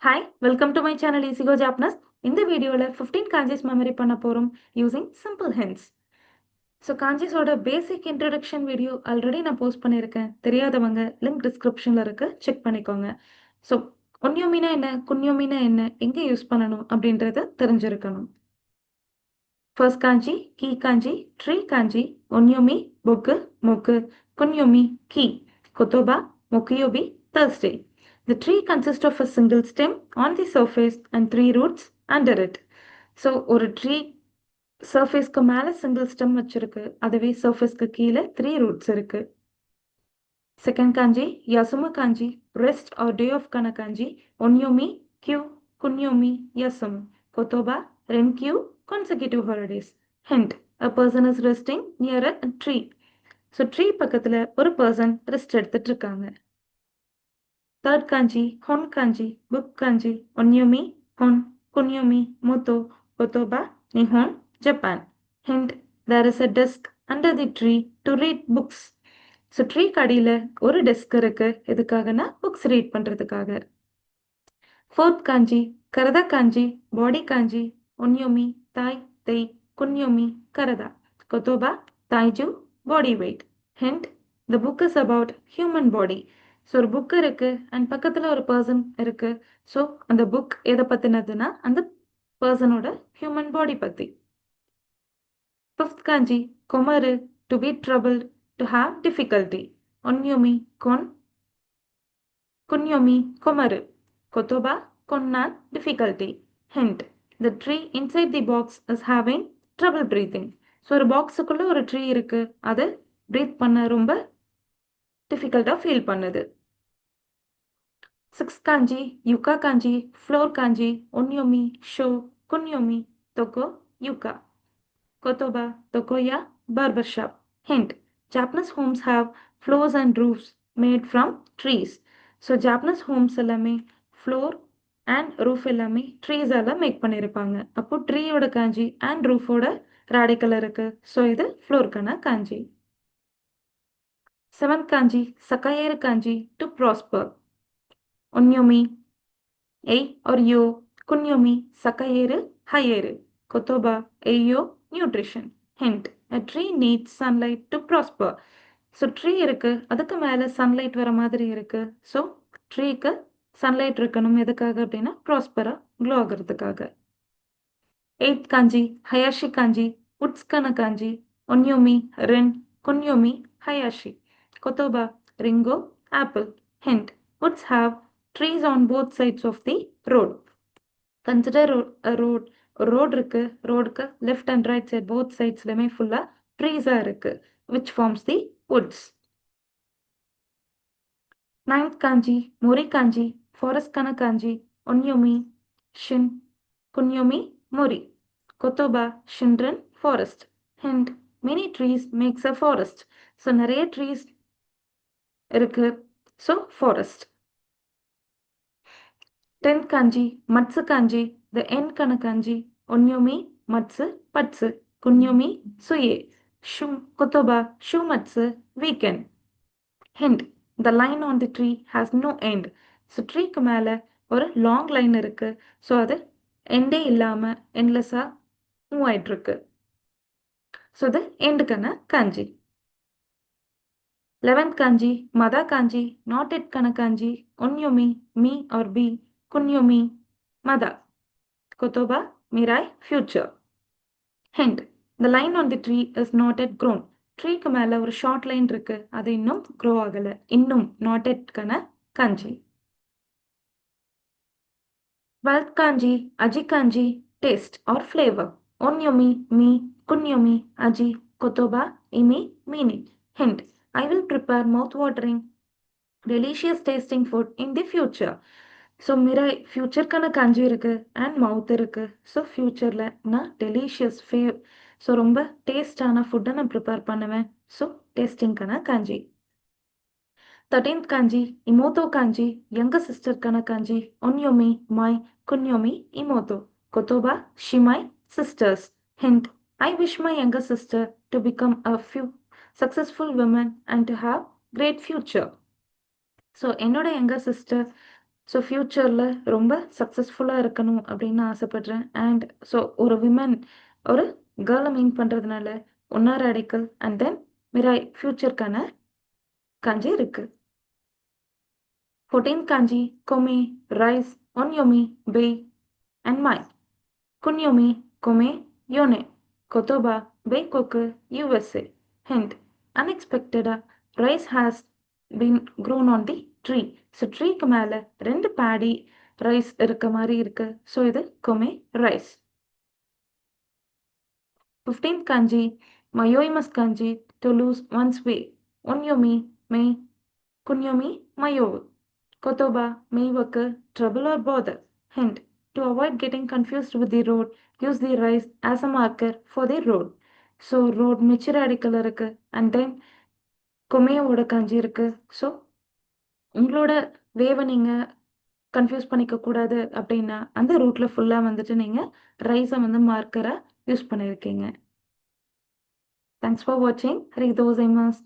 Hi, welcome to my channel Easy Go Japanese. இந்த வீடியோல 15 kanjis memory பண்ண போறோம் using simple hints. So kanjis ஓட basic introduction video already நான் post பண்ணிருக்கேன். தெரியாதவங்க link descriptionல இருக்கு செக் பண்ணிக்கோங்க. So ஒன்யோமினா என்ன, குன்யோமினா என்ன, எங்க யூஸ் பண்ணணும் அப்படின்றத தெரிஞ்சிருக்கணும். First kanji, key kanji, tree kanji, onyomi, boku, moku, kunyomi, key, kotoba, mokuyobi, Thursday. The tree consists of a single stem on the surface and three roots under it. So, ஒரு tree surfaceக்கு மேல single stem வச்சிருக்கு. அதுவே surfaceக்கு கீழே three roots இருக்கு. Second kanji, yasumu kanji, rest or day of kana kanji, onyomi, kyu, kunyomi, yasumu, kotoba, renkyu, consecutive holidays. Hint, a person is resting near a tree. So, tree பக்கத்துல ஒரு person rest எடுத்துட்டு இருக்காங்க. Third kanji, hon kanji, book kanji, onyomi, hon, kunyomi, moto, kotoba, nihon, Japan. Hint, there is a desk under the tree to read books. So, tree கடியில ஒரு desk இருக்கு. எதுக்காகனா books read பண்றதுக்காக. Fourth kanji, karada kanji, body kanji, onyomi, tai, tei, kunyomi, karada. Kotoba, taiju, body weight. Hint, the book is about human body. So ஒரு book இருக்கு and பக்கத்தில் ஒரு person இருக்கு. So அந்த புக் எதை பற்றினதுன்னா அந்த பர்சனோட ஹியூமன் பாடி பற்றி. ஃபிஃப்த் காஞ்சி, கொமரு, to be troubled, to have difficulty. ஒன்யோமி, கொன், குன்யோமி, கொமரு. கொத்தோபா, கொன்னான், difficulty. Hint, the tree inside the box is having trouble breathing. So ஒரு பாக்ஸுக்குள்ள ஒரு ட்ரீ இருக்கு, அது பிரீத் பண்ண ரொம்ப டிஃபிகல்ட்டாக ஃபீல் பண்ணுது. Sixth kanji, yuka kanji, floor kanji, onyomi, sho, kunyomi, toko, yuka. Kotoba, tokoya, barbershop. Hint, Japanese homes have floors and roofs made from trees. So Japanese homes எல்லாமே floor and roof எல்லாமே trees ஆல make பண்ணியிருப்பாங்க. அப்போ ட்ரீயோட காஞ்சி and roofோட radical இருக்கு. So இது ஃப்ளோர்க்கான காஞ்சி. Seventh kanji, sakayeru kanji, to prosper. Onyomi, ei or yo, kunyomi, sakayeru, hayeru. Kotoba, eyo, nutrition. Hint, a tree needs sunlight to prosper. So tree இருக்கு, அதுக்கு மேலே sunlight வர மாதிரி இருக்கு. ஸோ ட்ரீக்கு சன்லைட் இருக்கணும். எதுக்காக அப்படின்னா ப்ராஸ்பரா க்ளோ ஆகிறதுக்காக. எய்த் காஞ்சி, ஹயாஷி காஞ்சி, உட்ஸ்கன காஞ்சி, ஒன்யோமி, ரென், குன்யோமி, ஹயாஷி. கொத்தோபா, ரிங்கோ, apple. Hint, woods have trees on both sides of the road. Consider a road. Road இருக்கு, ரோடுக்கு left and right side both சைட்ஸ்லையுமே ஃபுல்லாக ட்ரீஸாக இருக்கு, which forms the woods. Ninth kanji, mori kanji, forest kana kanji, onyomi, shin, kunyomi, mori. Kotoba, shinrin, forest. Hint, many trees makes a forest. So நிறைய trees இருக்கு, so forest. 10th kanji, matsu kanji, the end kana kanji, onyomi, matsu, patsu, kunyomi, suye, shum, kotoba, shumatsu, weekend. Hint, the line on the tree has no end. So ட்ரீக்கு மேலே ஒரு long line இருக்கு. So அது எண்டே இல்லாமல் எண்ட்லெஸ்ஸாக move ஆயிட்டுருக்கு. So இது எண்டுக்கான காஞ்சி. 11th kanji, mada kanji, not it kana kanji, onyomi, me or be, kunyomi, mada. Kotoba, mirai, future. Hint, the line on the tree is not yet grown. ட்ரீக்கு மேலே ஒரு short line இருக்கு, அது இன்னும் grow ஆகலை. இன்னும் not yet kana kanji. 12th kanji, aji kanji, taste or flavor. Onyomi, me, kunyomi, aji, kotoba, imi, meaning. Hint, I will prepare mouth-watering, delicious tasting food in the future. So மிராய் ஃப்யூச்சருக்கான kanji இருக்கு and மவுத் இருக்கு. So ஃப்யூச்சரில் நான் delicious so ரொம்ப டேஸ்டான ஃபுட்டை நான் ப்ரிப்பேர் பண்ணுவேன். So டேஸ்டிங்கான Kanchi. 13th kanji, imoto kanji, younger sister kana kanji, onyomi, my, kunyomi, imoto. Kotoba, shimai, sisters. Hint, I wish my younger sister to become a few successful woman and to have great future. So என்னோட younger sister so ஃப்யூச்சரில் ரொம்ப சக்ஸஸ்ஃபுல்லாக இருக்கணும் அப்படின்னு ஆசைப்படுறேன். And so ஒரு women ஒரு கேர்ளை மீன் பண்ணுறதுனால ஒன்னார் அடிக்கல் அண்ட் தென் மிராய் ஃப்யூச்சருக்கான காஞ்சி இருக்கு. 14th kanji, Kome, Rise, Onyomi, Bei, and Mai. Kunyomi, Kome, Yone, Kotoba, Beikoku, USA. Hint, unexpected, rice has been grown on the tree. So ட்ரீக்கு மேலே 2 paddy rice இருக்க மாதிரி இருக்கு. So இது Kome rice. 15th kanji, Mayoimas kanji, to lose one's way. Onyomi, Mei, Kunyomi, Mayovu. Kotoba, Meiwaku, trouble or bother. Hint, to avoid getting confused with the road, use the rice as a marker for the road. So, road மிச்சிராடிக்கல் இருக்கு and then கொமையோட காஞ்சி இருக்கு. So உங்களோட வேவை நீங்கள் confuse பண்ணிக்க கூடாது அப்படின்னா அந்த ரூட்டில் ஃபுல்லாக வந்துட்டு நீங்கள் ரைஸை வந்து மார்க்கராக யூஸ் பண்ணியிருக்கீங்க. தேங்க்ஸ் ஃபார் வாட்சிங். ஹரி தோசைமாஸ்.